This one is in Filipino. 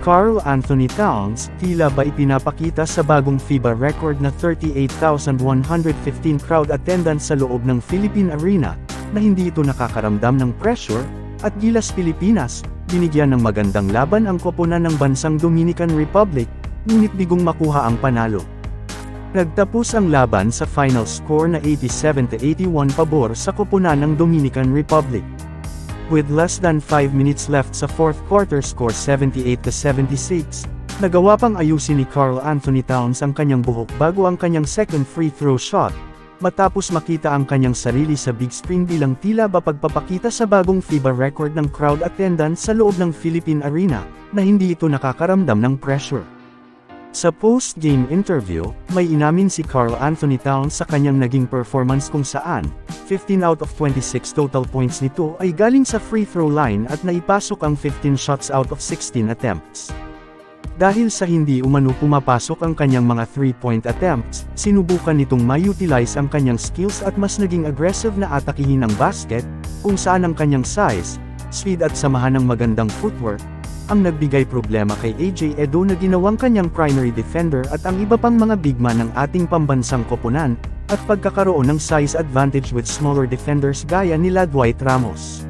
Karl Anthony Towns, tila ba ipinapakita sa bagong FIBA record na 38,115 crowd attendance sa loob ng Philippine Arena, na hindi ito nakakaramdam ng pressure, at Gilas Pilipinas, binigyan ng magandang laban ang koponan ng bansang Dominican Republic, ngunit bigong makuha ang panalo. Nagtapos ang laban sa final score na 87-81 pabor sa koponan ng Dominican Republic. With less than 5 minutes left sa fourth quarter, score 78-76, nagawa pang ayusin ni Karl Anthony Towns ang kanyang buhok bago ang kanyang second free throw shot, matapos makita ang kanyang sarili sa big screen bilang tila ba pagpapakita sa bagong FIBA record ng crowd attendance sa loob ng Philippine Arena, na hindi ito nakakaramdam ng pressure. Sa post-game interview, may inamin si Karl Anthony Towns sa kanyang naging performance kung saan, 15 out of 26 total points nito ay galing sa free throw line at naipasok ang 15 shots out of 16 attempts. Dahil sa hindi umano pumapasok ang kanyang mga 3-point attempts, sinubukan nitong ma-utilize ang kanyang skills at mas naging aggressive na atakihin ang basket, kung saan ang kanyang size, speed at samahan ng magandang footwork, ang nagbigay problema kay AJ Edo na ginawang kanyang primary defender at ang iba pang mga bigman ng ating pambansang koponan, at pagkakaroon ng size advantage with smaller defenders gaya nila Dwight Ramos.